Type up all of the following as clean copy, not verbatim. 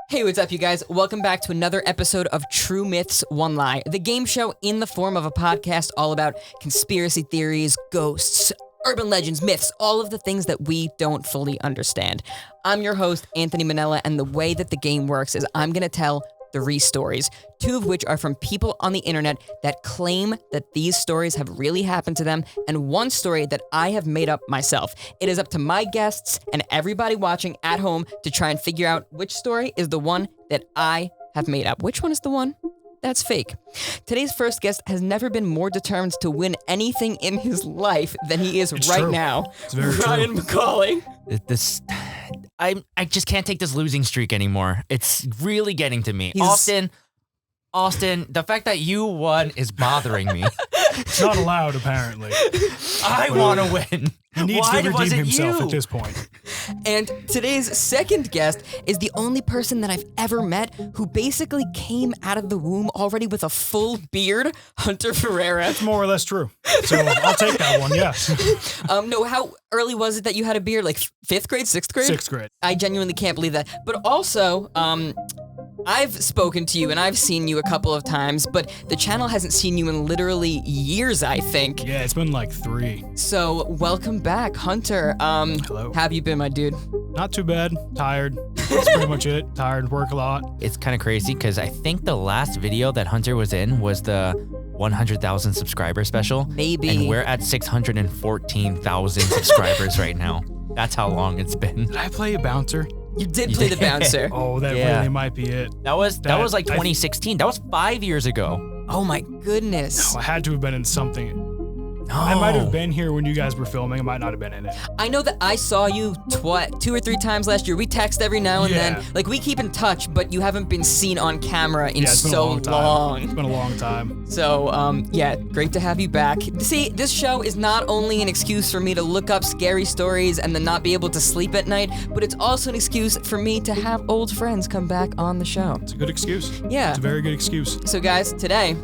Hey, what's up, you guys? Welcome back to another episode of True Myths, One Lie, the game show in the form of a podcast all about conspiracy theories, ghosts, urban legends, myths, all of the things that we don't fully understand. I'm your host, Anthony Manella, and the way that the game works is I'm going to tell 3 stories, 2 of which are from people on the internet that claim that these stories have really happened to them, and 1 story that I have made up myself. It is up to my guests and everybody watching at home to try and figure out which story is the one that I have made up. Which one is the one that's fake? Today's first guest has never been more determined to win anything in his life than he is now. It's very Ryan true. McCauley. I just can't take this losing streak anymore. It's really getting to me. Austin, the fact that you won is bothering me. It's not allowed, apparently. I want to win. He needs Why to was redeem it himself you? at this point. And today's second guest is the only person that I've ever met who basically came out of the womb already with a full beard, Hunter Ferreira. It's more or less true. So I'll take that one, yes. No, how early was it that you had a beard? Like 5th grade, 6th grade? 6th grade. I genuinely can't believe that. But also, I've spoken to you and I've seen you a couple of times, but the channel hasn't seen you in literally years, I think. Yeah, it's been like 3. So welcome back, Hunter. Hello. How have you been, my dude? Not too bad. Tired. That's pretty much it. Tired, work a lot. It's kind of crazy because I think the last video that Hunter was in was the 100,000 subscriber special. Maybe. And we're at 614,000 subscribers right now. That's how long it's been. Did I play a bouncer? You did play the bouncer. Oh, that Yeah. really might be it. That was like 2016. That was 5 years ago. Oh my goodness. I had to have been in something. No. I might have been here when you guys were filming. I might not have been in it. I know that I saw you 2 or 3 times last year. We text every now and then. Like, we keep in touch, but you haven't been seen on camera in Yeah, it's been so a long time. long. It's been a long time. So, yeah, great to have you back. See, this show is not only an excuse for me to look up scary stories and then not be able to sleep at night, but it's also an excuse for me to have old friends come back on the show. It's a good excuse. Yeah. It's a very good excuse. So, guys, today,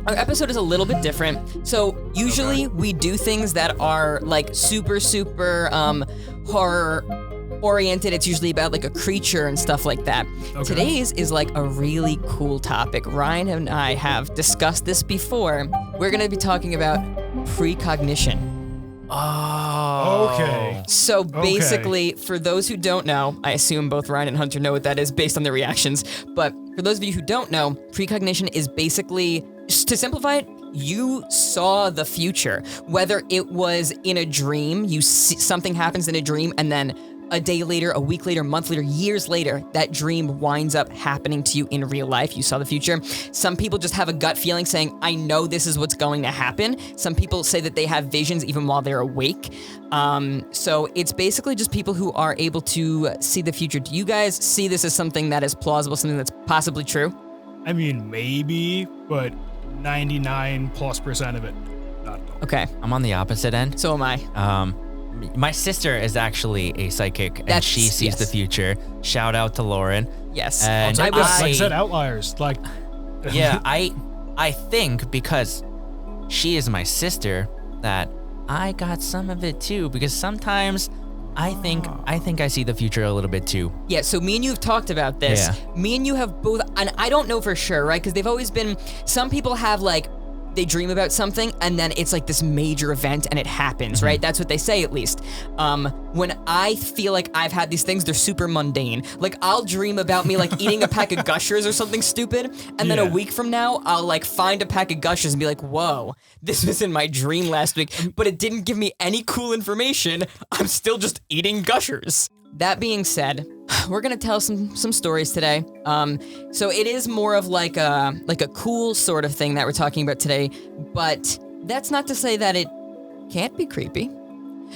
our episode is a little bit different. So usually we do things that are like super horror oriented. It's usually about like a creature and stuff like that. Okay. Today's is like a really cool topic. Ryan and I have discussed this before. We're going to be talking about precognition. Oh. Okay. So basically, for those who don't know, I assume both Ryan and Hunter know what that is based on their reactions, but for those of you who don't know, precognition is basically, to simplify it, you saw the future. Whether it was in a dream, something happens in a dream, and then a day later, a week later, a month later, years later, that dream winds up happening to you in real life. You saw the future. Some people just have a gut feeling saying, I know this is what's going to happen. Some people say that they have visions even while they're awake. So it's basically just people who are able to see the future. Do you guys see this as something that is plausible, something that's possibly true? I mean, maybe, but 99+% of it, not at all. Okay, I'm on the opposite end. so am I. My sister is actually a psychic, and she sees the future. Shout out to Lauren. Yes. And I Like I said, outliers. Like, yeah, I think because she is my sister that I got some of it too. Because sometimes I think I see the future a little bit too. Yeah, so me and you have talked about this. Yeah. Me and you have both, and I don't know for sure, right? Because they've always been, some people have like, they dream about something and then it's like this major event and it happens, right? That's what they say at least. When I feel like I've had these things, they're super mundane. Like I'll dream about me like eating a pack of Gushers or something stupid, and then a week from now, I'll like find a pack of Gushers and be like, whoa, this was in my dream last week, but it didn't give me any cool information. I'm still just eating Gushers. That being said, we're gonna tell some stories today. So it is more of like a cool sort of thing that we're talking about today, but that's not to say that it can't be creepy.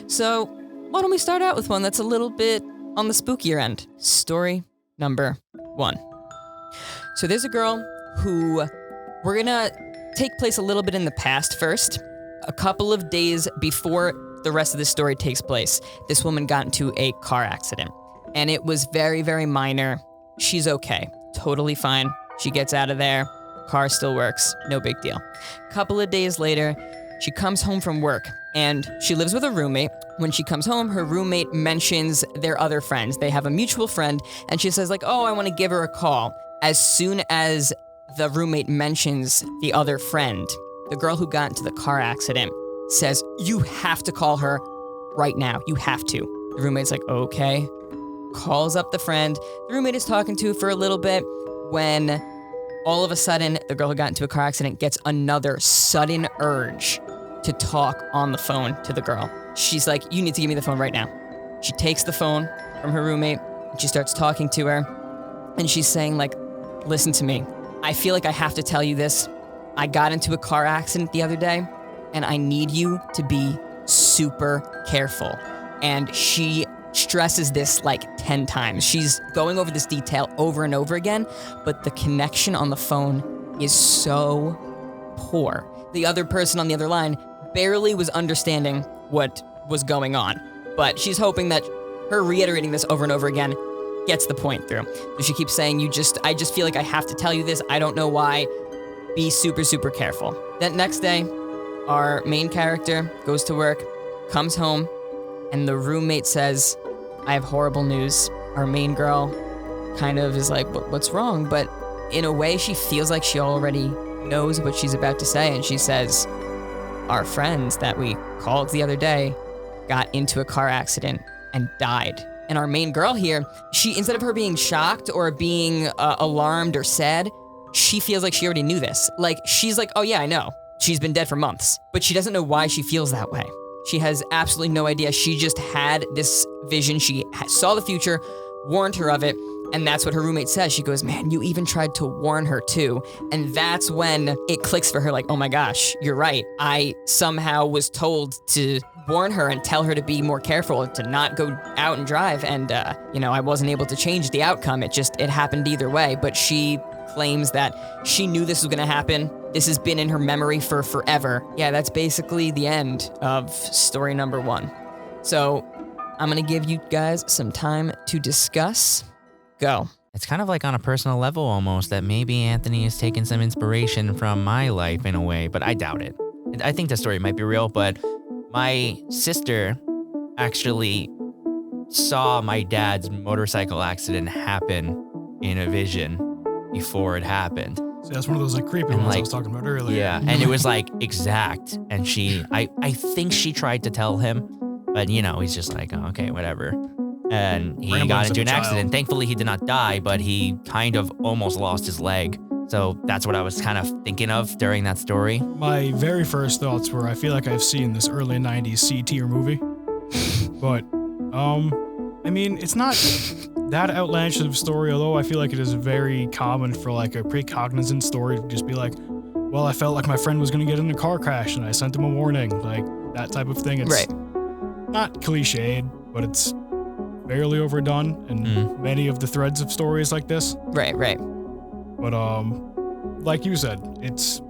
So why don't we start out with one that's a little bit on the spookier end? Story number 1. So there's a girl who, we're gonna take place a little bit in the past first. A couple of days before the rest of the story takes place, this woman got into a car accident. And it was very, very minor. She's okay. Totally fine. She gets out of there. Car still works. No big deal. Couple of days later, She comes home from work, and she lives with a roommate. When she comes home, her roommate mentions their other friends. They have a mutual friend, and she says, like, oh, I want to give her a call. As soon as the roommate mentions the other friend, the girl who got into the car accident says, you have to call her right now. You have to. The roommate's like, okay. Calls up the friend. The roommate is talking to her for a little bit when all of a sudden, the girl who got into a car accident gets another sudden urge to talk on the phone to the girl. She's like, you need to give me the phone right now. She takes the phone from her roommate and she starts talking to her. And she's saying, like, listen to me. I feel like I have to tell you this. I got into a car accident the other day and I need you to be super careful. And she stresses this like 10 times. She's going over this detail over and over again, but the connection on the phone is so poor. The other person on the other line barely was understanding what was going on, but she's hoping that her reiterating this over and over again gets the point through. So she keeps saying, I just feel like I have to tell you this. I don't know why. Be super, super careful. That next day, our main character goes to work, comes home, and the roommate says, I have horrible news. Our main girl kind of is like, what's wrong? But in a way, she feels like she already knows what she's about to say. And she says, our friends that we called the other day got into a car accident and died. And our main girl here, she, instead of her being shocked or being alarmed or sad, she feels like she already knew this. Like, she's like, oh yeah, I know. She's been dead for months. But she doesn't know why she feels that way. She has absolutely no idea. She just had this vision. She saw the future, warned her of it, and that's what her roommate says. She goes, man, you even tried to warn her too. And that's when it clicks for her, like, oh my gosh, you're right. I somehow was told to warn her and tell her to be more careful, to not go out and drive. And, I wasn't able to change the outcome. It happened either way. But she claims that she knew this was going to happen. This has been in her memory for forever. Yeah, that's basically the end of story number 1. So I'm going to give you guys some time to discuss. Go. It's kind of like on a personal level almost that maybe Anthony has taken some inspiration from my life in a way, but I doubt it. I think the story might be real, but my sister actually saw my dad's motorcycle accident happen in a vision before it happened. See, that's one of those like creepy ones I was talking about earlier. Yeah, and it was like exact. And I think she tried to tell him, but he's just like, oh, okay, whatever. And he got into an accident. Thankfully, he did not die, but he kind of almost lost his leg. So that's what I was kind of thinking of during that story. My very first thoughts were, I feel like I've seen this early 90s C-tier movie. But, it's not that outlandish of a story, although I feel like it is very common for like a precognizant story to just be like, well, I felt like my friend was going to get in a car crash and I sent him a warning. Like, that type of thing. It's right. Not cliched, but it's fairly overdone in many of the threads of stories like this. Right. But, like you said, it's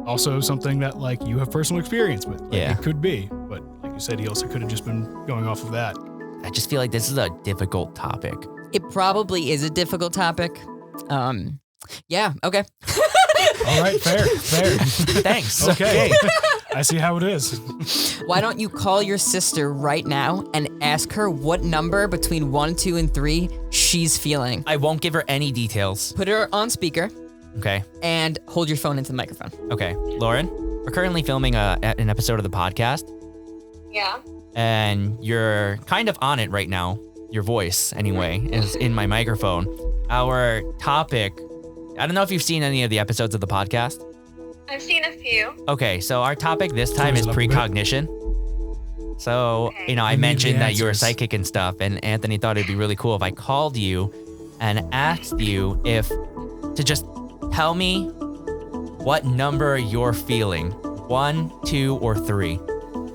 also something that, like, you have personal experience with. Like, yeah. It could be, but like you said, he also could have just been going off of that. I just feel like this is a difficult topic. It probably is a difficult topic. Yeah, okay. All right, fair. Thanks. Okay. I see how it is. Why don't you call your sister right now and ask her what number between 1, 2, and 3 she's feeling? I won't give her any details. Put her on speaker. Okay. And hold your phone into the microphone. Okay. Lauren, we're currently filming an episode of the podcast. Yeah. And you're kind of on it right now. Your voice, anyway, is in my microphone. Our topic, I don't know if you've seen any of the episodes of the podcast. I've seen a few. Okay, so our topic this time is precognition. So, Okay. I need mentioned the that you're a answers. psychic and stuff, and Anthony thought it'd be really cool if I called you and asked you to just tell me what number you're feeling. 1, 2, or 3.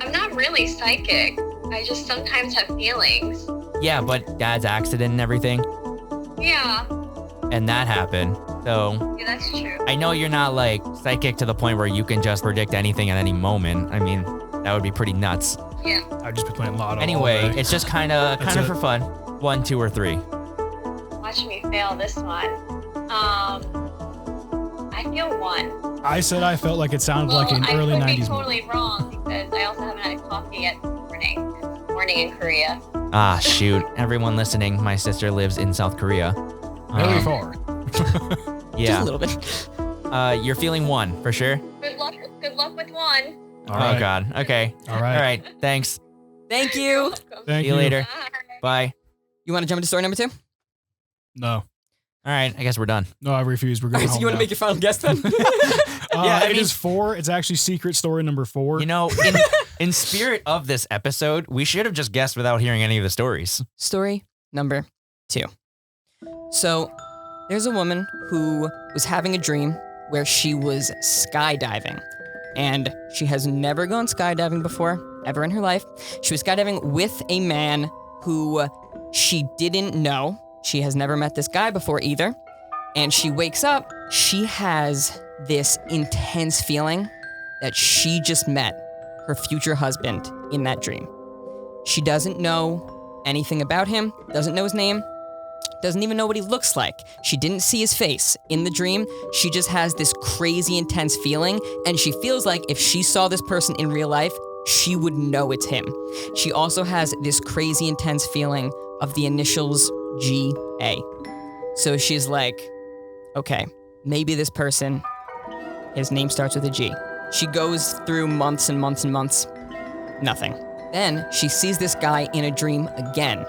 I'm not really psychic. I just sometimes have feelings. Yeah, but Dad's accident and everything, Yeah. and that happened. So Yeah, that's true. I know you're not like psychic to the point where you can just predict anything at any moment. I mean, that would be pretty nuts. Yeah. I'd just be playing Lotto. all Anyway, day. it's just kind of That's for it. fun. 1, 2, or 3. Watch me fail this one. I I feel 1. I said I felt like it sounded like an early 90s I could be movie. totally wrong because I also haven't had coffee yet this morning. It's morning in Korea. Ah, shoot. Everyone listening, my sister lives in South Korea. Very far. Yeah. Just a little bit. You're feeling 1, for sure? Good luck with 1. All right. Oh, God. Okay. All right. All right. Thanks. Thank you. Thank See you later. Bye. Bye. You want to jump into story number 2? No. All right. I guess we're done. No, I refuse. We're going So home you want to now. make your final guess then? I It mean- is 4. It's actually secret story number 4. You know, in spirit of this episode, we should have just guessed without hearing any of the stories. Story number 2. So, there's a woman who was having a dream where she was skydiving. And she has never gone skydiving before, ever in her life. She was skydiving with a man who she didn't know. She has never met this guy before either. And she wakes up, she has this intense feeling that she just met her future husband in that dream. She doesn't know anything about him, doesn't know his name, doesn't even know what he looks like. She didn't see his face in the dream. She just has this crazy intense feeling, and she feels like if she saw this person in real life, she would know it's him. She also has this crazy intense feeling of the initials G.A. So she's like, okay, maybe this person, his name starts with a G. She goes through months and months and months, nothing. Then she sees this guy in a dream again.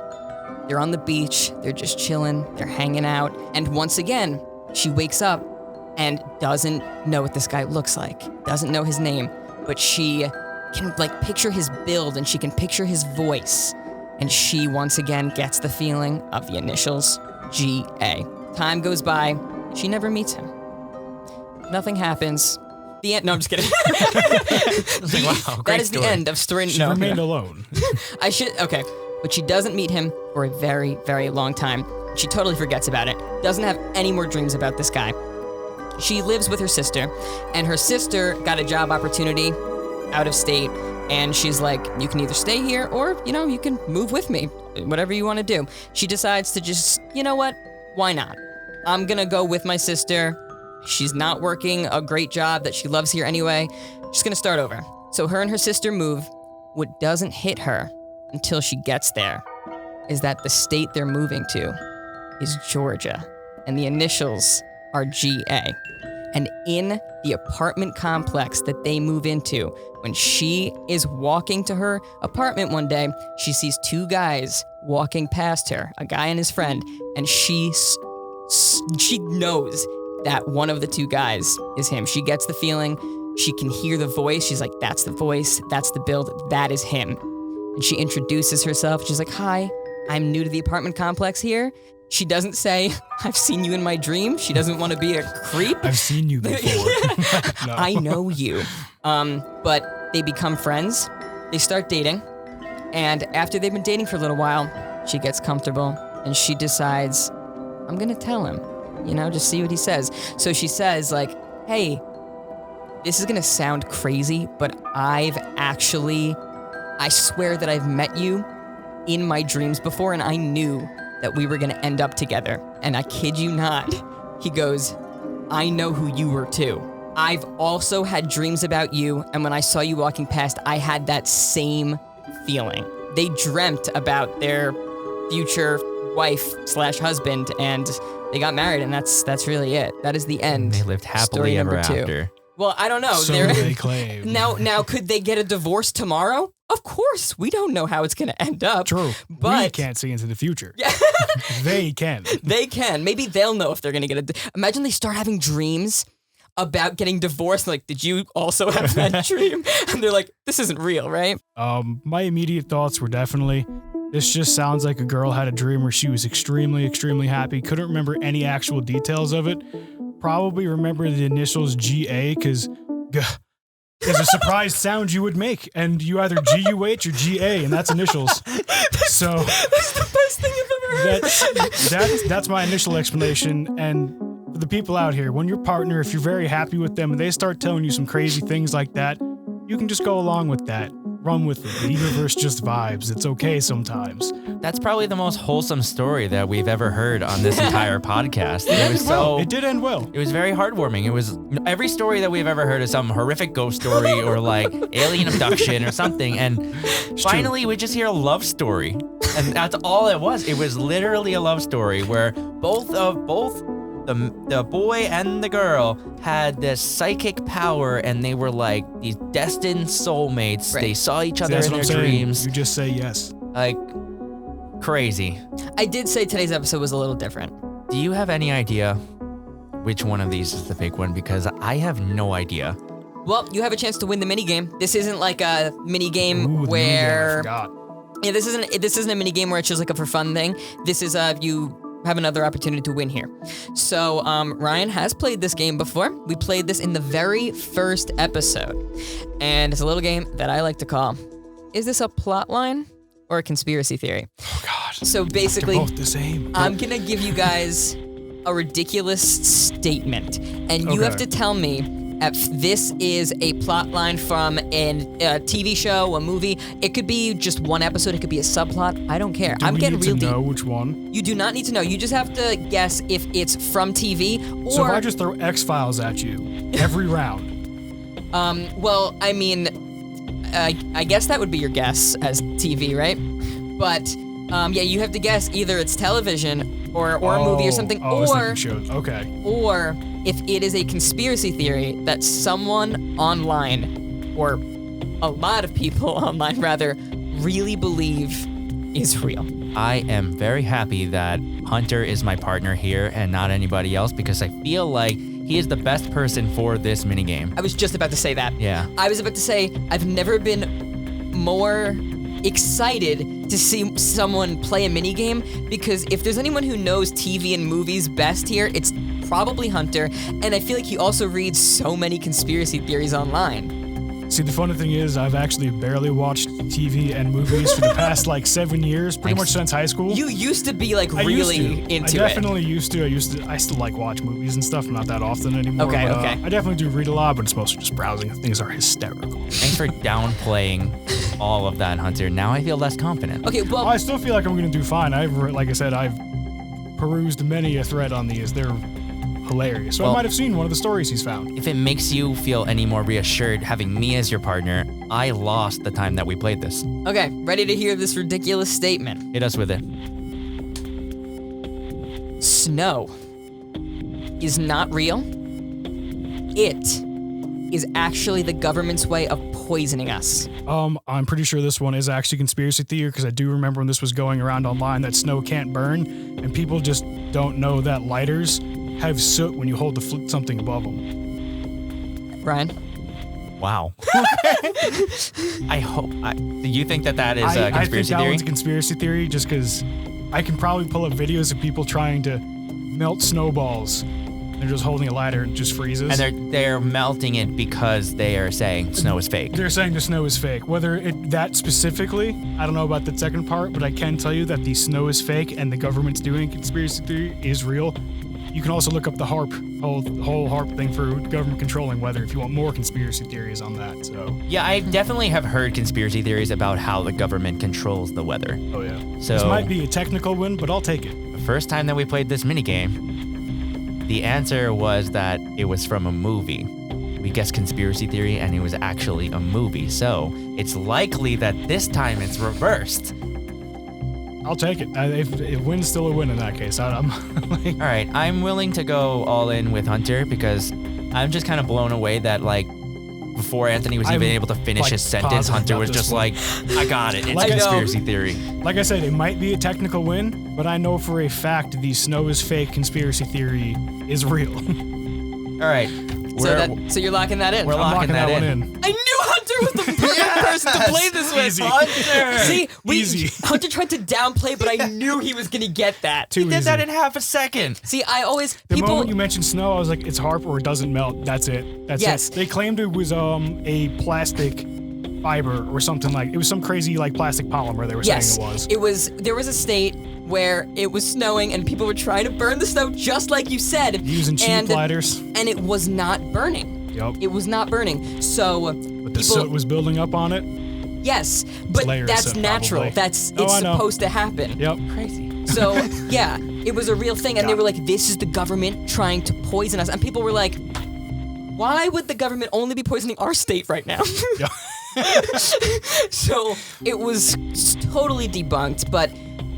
They're on the beach, they're just chilling, they're hanging out, and once again, she wakes up and doesn't know what this guy looks like, doesn't know his name, but she can picture his build and she can picture his voice, and she once again gets the feeling of the initials G.A. Time goes by, she never meets him. Nothing happens. The end. No, I'm just kidding. Wow, That great is the story. end of story. She No, remained no. alone. Okay. But she doesn't meet him for a very, very long time. She totally forgets about it. Doesn't have any more dreams about this guy. She lives with her sister, and her sister got a job opportunity out of state, and she's like, you can either stay here or, you can move with me, whatever you want to do. She decides to just, you know what? Why not? I'm gonna go with my sister. She's not working a great job that she loves here anyway. She's gonna start over. So her and her sister move. What doesn't hit her until she gets there is that the state they're moving to is Georgia, and the initials are GA. And in the apartment complex that they move into, when she is walking to her apartment one day, she sees 2 guys walking past her, a guy and his friend, and she knows that one of the 2 guys is him. She gets the feeling, she can hear the voice, she's like, that's the voice, that's the build, that is him. And she introduces herself. She's like, hi, I'm new to the apartment complex here. She doesn't say, I've seen you in my dream. She doesn't want to be a creep. I've seen you before. No. I know you. But they become friends. They start dating. And after they've been dating for a little while, she gets comfortable and she decides, I'm going to tell him, just see what he says. So she says hey, this is going to sound crazy, but I swear that I've met you in my dreams before, and I knew that we were going to end up together. And I kid you not, he goes, I know who you were too. I've also had dreams about you, and when I saw you walking past, I had that same feeling. They dreamt about their future wife/husband, and they got married, and that's really it. That is the end. They lived happily Story ever number 2. after. Well, I don't know. So they claim. Now, could they get a divorce tomorrow? Of course, we don't know how it's going to end up. True. But we can't see into the future. Yeah. They can. They can. Maybe they'll know if they're going to get Imagine they start having dreams about getting divorced. Like, did you also have that dream? And they're like, this isn't real, right? My immediate thoughts were definitely, this just sounds like a girl had a dream where she was extremely, extremely happy. Couldn't remember any actual details of it. Probably remember the initials GA because there's a surprised sound you would make, and you either GUH or GA, and that's initials. So That's the best thing I've ever heard. that's my initial explanation. And for the people out here, when your partner, if you're very happy with them and they start telling you some crazy things like that, you can just go along with that. run with it. The universe just vibes. It's okay sometimes. That's probably the most wholesome story that we've ever heard on this entire podcast. It did end well. It was very heartwarming. It was every story that we've ever heard is some horrific ghost story or like alien abduction or something. And finally, we just hear a love story. And that's all it was. It was literally a love story where both the boy and the girl had this psychic power, and they were like these destined soulmates. Right. They saw each other in their dreams. You just say yes. Like, crazy. I did say today's episode was a little different. Do you have any idea which one of these is the fake one? Because I have no idea. Well, you have a chance to win the minigame. This isn't like a minigame I where... forgot. Yeah, this isn't a minigame where it's just like a for fun thing. This is you have another opportunity to win here. So Ryan has played this game before. We played this in the very first episode. And it's a little game that I like to call, is this a plot line or a conspiracy theory? Oh God. So basically, they're both the same. I'm gonna give you guys a ridiculous statement, and you have to tell me if this is a plot line from a TV show, a movie. It could be just one episode. It could be a subplot. I don't care. I'm getting real deep. Do we need to know which one? You do not need to know. You just have to guess if it's from TV or... So if I just throw X-Files at you every round? Well, I mean, I guess that would be your guess as TV, right? But, yeah, you have to guess either it's television or a movie or something, or... Okay. Or if it is a conspiracy theory that someone online, or a lot of people online rather, really believe is real. I am very happy that Hunter is my partner here and not anybody else, because I feel like he is the best person for this minigame. I was just about to say that. Yeah. I was about to say, I've never been more excited to see someone play a minigame, because if there's anyone who knows TV and movies best here, it's probably Hunter, and I feel like he also reads so many conspiracy theories online. See, the funny thing is, I've actually barely watched TV and movies for the past, 7 years, pretty much since high school. You used to be, really into it. I definitely used to. I still watch movies and stuff, not that often anymore. Okay. I definitely do read a lot, but it's mostly just browsing. Things are hysterical. Thanks for downplaying all of that, Hunter. Now I feel less confident. Okay, well... I still feel like I'm going to do fine. Like I said, I've perused many a thread on these. They're hilarious. So I might have seen one of the stories he's found. If it makes you feel any more reassured having me as your partner, I lost the time that we played this. Okay, ready to hear this ridiculous statement. Hit us with it. Snow is not real. It is actually the government's way of poisoning us. I'm pretty sure this one is actually conspiracy theory, because I do remember when this was going around online that snow can't burn, and people just don't know that lighters have soot when you hold something above them. Ryan? Wow. I hope. Do you think that is a conspiracy I think that theory? one's a conspiracy theory, just because I can probably pull up videos of people trying to melt snowballs. They're just holding a lighter and it just freezes. And they're melting it because they are saying snow is fake. They're saying the snow is fake. Whether that specifically, I don't know about the second part, but I can tell you that the snow is fake and the government's doing conspiracy theory is real. You can also look up the whole HAARP thing for government controlling weather if you want more conspiracy theories on that. So yeah, I definitely have heard conspiracy theories about how the government controls the weather. Oh yeah. So this might be a technical win, but I'll take it. The first time that we played this minigame, the answer was that it was from a movie. We guessed conspiracy theory and it was actually a movie. So it's likely that this time it's reversed. I'll take it. If win's still a win in that case. I'm all right, I'm willing to go all in with Hunter, because I'm just kind of blown away that before Anthony was even able to finish his sentence, Hunter was just like, I got it. It's a conspiracy theory. Like I said, it might be a technical win, but I know for a fact the snow is fake conspiracy theory is real. All right. So you're locking that in? We're locking that one in. I knew Hunter was the perfect person to play this with. Easy. Hunter! See, Easy. Hunter tried to downplay, but I knew he was going to get that. He did that in half a second. See, The moment you mentioned snow, I was like, it's HAARP or it doesn't melt. That's it. That's it. They claimed it was a plastic fiber or something it was some crazy plastic polymer they were saying it was. There was a state where it was snowing and people were trying to burn the snow just like you said. Using cheap lighters. And it was not burning. Yep. It was not burning. So But the soot was building up on it. Yes, but Layers that's of natural. probably. It's Oh, I know. supposed to happen. Yep. Crazy. So, yeah, it was a real thing. And they were like, this is the government trying to poison us. And people were like, why would the government only be poisoning our state right now? Yeah. So it was totally debunked, but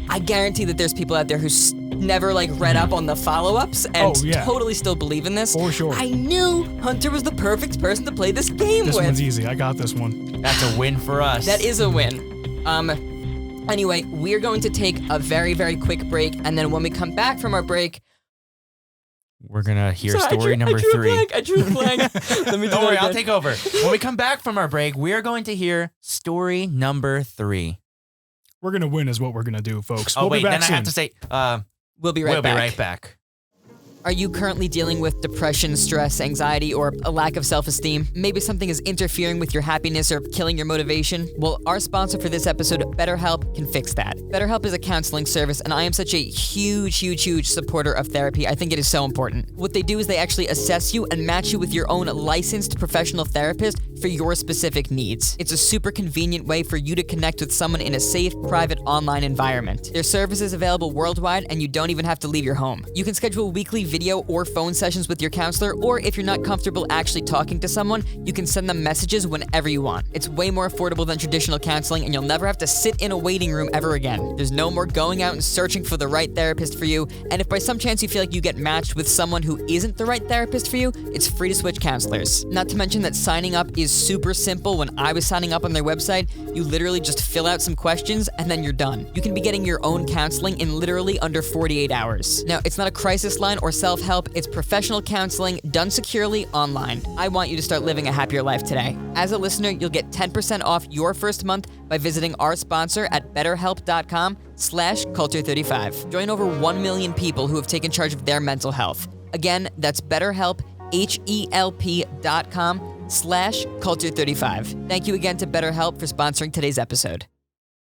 I guarantee that there's people out there who never like read up on the follow-ups and Oh, yeah. totally still believe in this. For sure. I knew Hunter was the perfect person to play this game This with. one's easy. I got this one. That's a win for us. That is a win. Anyway, we're going to take a very, very quick break, and then when we come back from our break, We're gonna hear Sorry, story number I drew 3. A blank. I drew a blank. Let me do Don't that worry, I'll again. take over. When we come back from our break, we are going to hear story number 3. We're gonna win is what we're gonna do, folks. Oh We'll wait, be back then soon. I have to say, We'll be right we'll back. be right back. Are you currently dealing with depression, stress, anxiety, or a lack of self-esteem? Maybe something is interfering with your happiness or killing your motivation? Well, our sponsor for this episode, BetterHelp, can fix that. BetterHelp is a counseling service, and I am such a huge supporter of therapy. I think it is so important. What they do is they actually assess you and match you with your own licensed professional therapist for your specific needs. It's a super convenient way for you to connect with someone in a safe, private, online environment. Their service is available worldwide, and you don't even have to leave your home. You can schedule weekly video or phone sessions with your counselor, or if you're not comfortable actually talking to someone, you can send them messages whenever you want. It's way more affordable than traditional counseling, and you'll never have to sit in a waiting room ever again. There's no more going out and searching for the right therapist for you, and if by some chance you feel like you get matched with someone who isn't the right therapist for you, it's free to switch counselors. Not to mention that signing up is super simple. When I was signing up on their website, you literally just fill out some questions and then you're done. You can be getting your own counseling in literally under 48 hours. Now, it's not a crisis line or self-help, it's professional counseling done securely online. I want you to start living a happier life today. As a listener, you'll get 10% off your first month by visiting our sponsor at betterhelp.com/culture35. Join over 1 million people who have taken charge of their mental health. Again, that's BetterHelp, HELP.com/culture35. Thank you again to BetterHelp for sponsoring today's episode.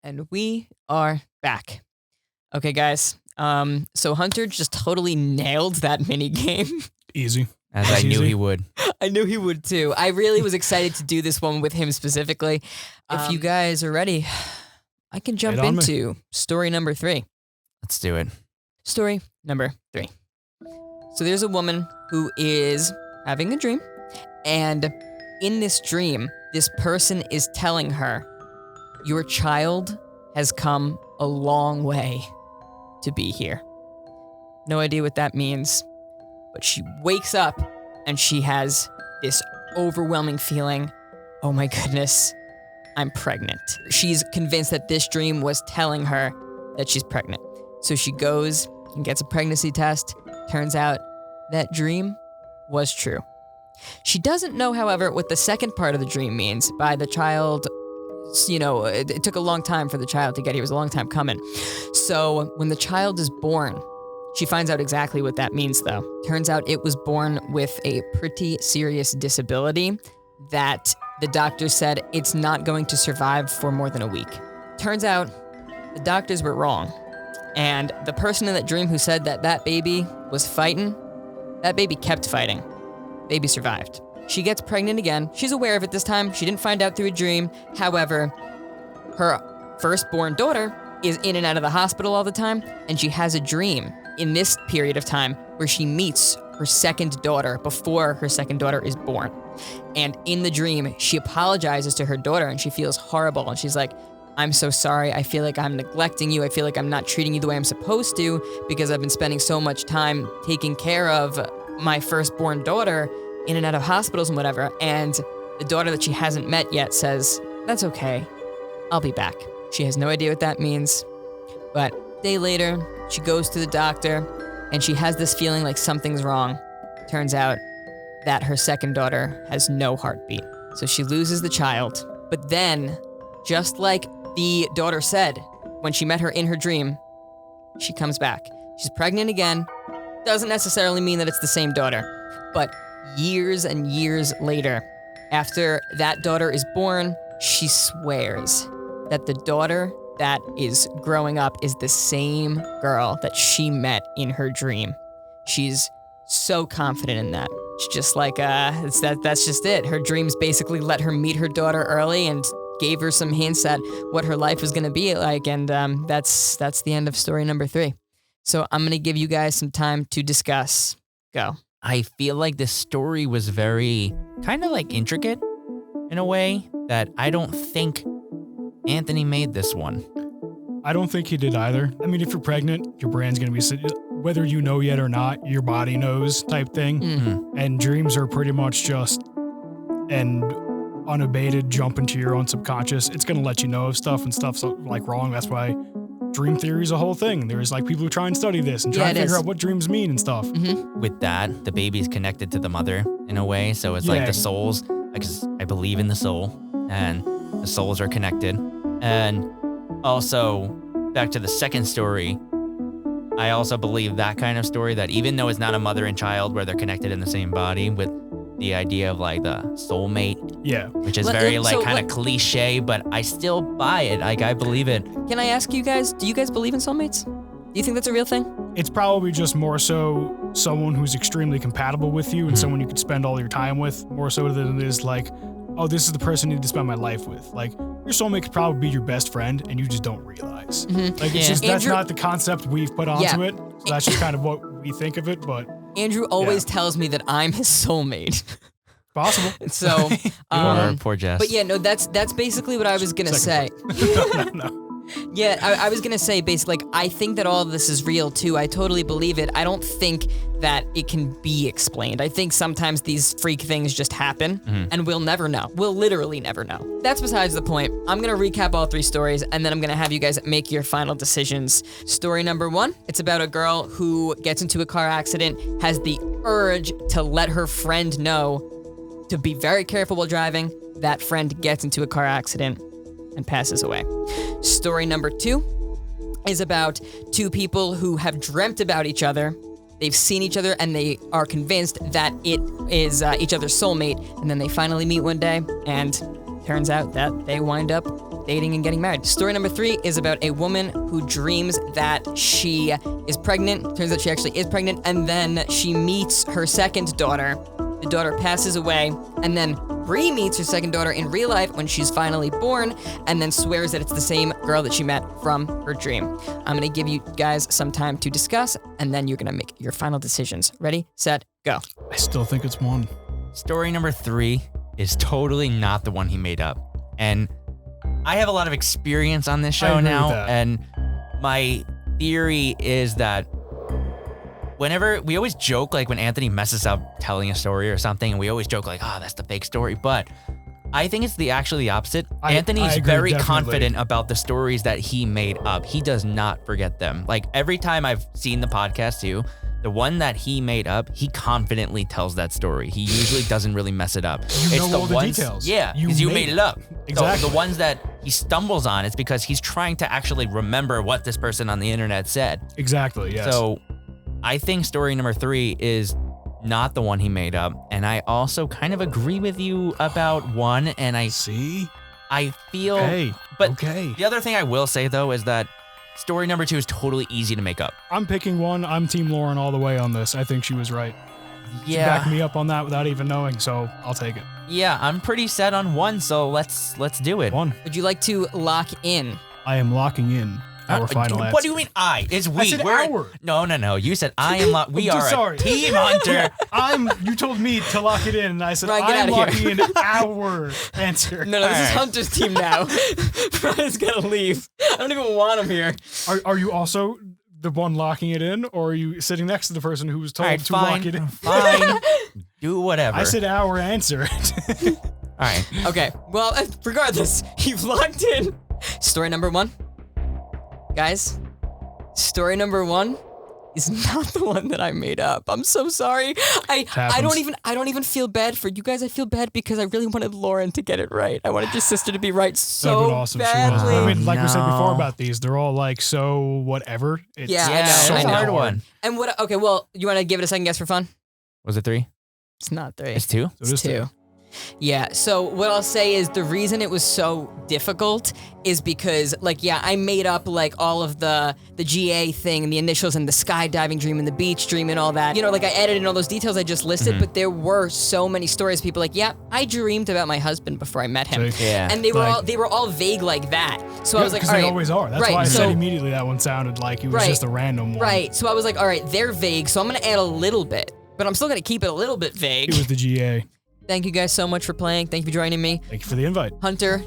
And we are back. Okay, guys. So Hunter just totally nailed that mini game. Easy. As I knew he would. I knew he would too. I really was excited to do this one with him specifically. If you guys are ready, I can jump Right on me. into story number 3. Let's do it. Story number 3. So there's a woman who is having a dream, and in this dream, this person is telling her, your child has come a long way to be here. No idea what that means, but she wakes up and she has this overwhelming feeling, oh my goodness, I'm pregnant. She's convinced that this dream was telling her that she's pregnant. So she goes and gets a pregnancy test. Turns out that dream was true. She doesn't know, however, what the second part of the dream means by the child. You know, it took a long time for the child to get here. It was a long time coming. So when the child is born, she finds out exactly what that means, though. Turns out it was born with a pretty serious disability that the doctor said it's not going to survive for more than a week. Turns out the doctors were wrong. And the person in that dream who said that that baby was fighting, that baby kept fighting. Baby survived. She gets pregnant again. She's aware of it this time. She didn't find out through a dream. However, her firstborn daughter is in and out of the hospital all the time, and she has a dream in this period of time where she meets her second daughter before her second daughter is born. And in the dream, she apologizes to her daughter, and she feels horrible. And she's like, I'm so sorry. I feel like I'm neglecting you. I feel like I'm not treating you the way I'm supposed to because I've been spending so much time taking care of my firstborn daughter in and out of hospitals and whatever. And the daughter that she hasn't met yet says, that's okay. I'll be back. She has no idea what that means. But a day later, she goes to the doctor and she has this feeling like something's wrong. Turns out that her second daughter has no heartbeat. So she loses the child. But then, just like the daughter said when she met her in her dream, she comes back. She's pregnant again. Doesn't necessarily mean that it's the same daughter. But years and years later, after that daughter is born, she swears that the daughter that is growing up is the same girl that she met in her dream. She's so confident in that. She's just like, that's just it. Her dreams basically let her meet her daughter early and gave her some hints at what her life was going to be like, and that's the end of story number 3. So I'm going to give you guys some time to discuss. Go. I feel like this story was very kind of like intricate in a way that I don't think Anthony made this one. I don't think he did either. I mean, if you're pregnant, your brain's going to be, whether you know yet or not, your body knows type thing. Mm-hmm. And dreams are pretty much just an unabated jump into your own subconscious. It's going to let you know of stuff, and stuff's like wrong. That's why dream theory is a whole thing. There's like people who try and study this and try to figure out what dreams mean and stuff. Mm-hmm. With that, the baby's connected to the mother in a way. So it's like the souls, because I believe in the soul, and the souls are connected. And also, back to the second story, I also believe that kind of story, that even though it's not a mother and child where they're connected in the same body, with the idea of like the soulmate, which is very kind of cliche, but I still buy it. Like, I believe it. Can I ask you guys, do you guys believe in soulmates? Do you think that's a real thing? It's probably just more so someone who's extremely compatible with you and someone you could spend all your time with, more so than it is like, oh, this is the person I need to spend my life with. Like, your soulmate could probably be your best friend and you just don't realize. Mm-hmm. Like, it's just, that's not the concept we've put onto it. So that's just kind of what we think of it, but... Andrew always tells me that I'm his soulmate. Possible. So, poor Jess. But yeah, no, that's basically what I was gonna say. No. Yeah, I was gonna say basically, like, I think that all of this is real too. I totally believe it. I don't think that it can be explained. I think sometimes these freak things just happen, and we'll never know. We'll literally never know. That's besides the point. I'm gonna recap all 3 stories, and then I'm gonna have you guys make your final decisions. Story number 1, it's about a girl who gets into a car accident, has the urge to let her friend know to be very careful while driving. That friend gets into a car accident and passes away. Story number 2 is about 2 people who have dreamt about each other. They've seen each other and they are convinced that it is each other's soulmate, and then they finally meet one day, and turns out that they wind up dating and getting married. Story number 3 is about a woman who dreams that she is pregnant. Turns out she actually is pregnant, and then she meets her second daughter. The daughter passes away, and then re-meets her second daughter in real life when she's finally born, and then swears that it's the same girl that she met from her dream. I'm gonna give you guys some time to discuss, and then you're gonna make your final decisions. Ready, set, go. I still think it's 1. Story number 3 is totally not the one he made up. And I have a lot of experience on this show now, and my theory is that whenever we always joke, like when Anthony messes up telling a story or something, and we always joke like, oh, that's the fake story. But I think it's actually the opposite. Anthony's very confident about the stories that he made up. He does not forget them. Like, every time I've seen the podcast too, the one that he made up, he confidently tells that story. He usually doesn't really mess it up. You know all the details. Yeah, because you made it up. Exactly. So the ones that he stumbles on, it's because he's trying to actually remember what this person on the internet said. Exactly, yes. So I think story number 3 is not the one he made up. And I also kind of agree with you about 1. And I feel... The other thing I will say, though, is that story number 2 is totally easy to make up. I'm picking 1. I'm Team Lauren all the way on this. I think she was right. She backed me up on that without even knowing, so I'll take it. Yeah, I'm pretty set on 1, so let's do it. 1. Would you like to lock in? I am locking in our final answer. What do you mean I? It's we. I said our. No. You said I am we are a team hunter. You told me to lock it in, and I said Ryan, I'm locking in our answer. No, this is Hunter's team now. Brian's gotta leave. I don't even want him here. Are you also the one locking it in, or are you sitting next to the person who was told to lock it in? Fine. Do whatever. I said our answer. All right. Okay. Well, regardless, you've locked in. Story number 1. Guys, story number 1 is not the one that I made up. I'm so sorry. I don't even feel bad for you guys. I feel bad because I really wanted Lauren to get it right. I wanted your sister to be right so awesome. badly. I mean, like we said before about these, they're all like so whatever. It's I know. Hard one. And okay, well, you want to give it a second guess for fun? Was it 3? It's not 3. It's 2? It's 2. Yeah, so what I'll say is the reason it was so difficult is because, like, yeah, I made up, like, all of the GA thing and the initials and the skydiving dream and the beach dream and all that. You know, like, I edited in all those details I just listed, but there were so many stories. People like, yeah, I dreamed about my husband before I met him. Yeah. And they were all vague like that. So I was like, because all right. they always are. That's why I said immediately that one sounded like it was just a random one. Right, so I was like, all right, they're vague, so I'm going to add a little bit. But I'm still going to keep it a little bit vague. It was the GA. Thank you guys so much for playing. Thank you for joining me. Thank you for the invite. Hunter,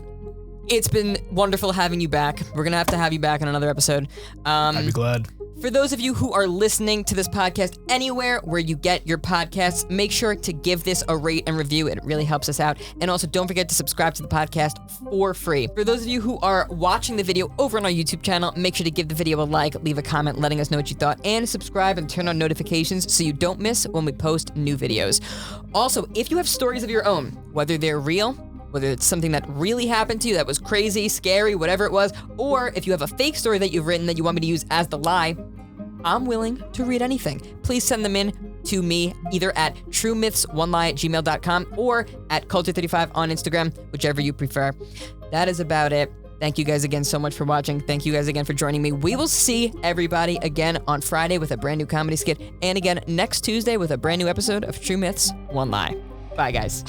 it's been wonderful having you back. We're going to have you back on another episode. I'd be glad. For those of you who are listening to this podcast anywhere where you get your podcasts, make sure to give this a rate and review. It really helps us out. And also, don't forget to subscribe to the podcast for free. For those of you who are watching the video over on our YouTube channel, make sure to give the video a like, leave a comment letting us know what you thought, and subscribe and turn on notifications so you don't miss when we post new videos. Also, if you have stories of your own, whether they're real, whether it's something that really happened to you that was crazy, scary, whatever it was, or if you have a fake story that you've written that you want me to use as the lie, I'm willing to read anything. Please send them in to me either at truemythsonlie@gmail.com or at culture35 on Instagram, whichever you prefer. That is about it. Thank you guys again so much for watching. Thank you guys again for joining me. We will see everybody again on Friday with a brand new comedy skit, and again next Tuesday with a brand new episode of True Myths, One Lie. Bye, guys.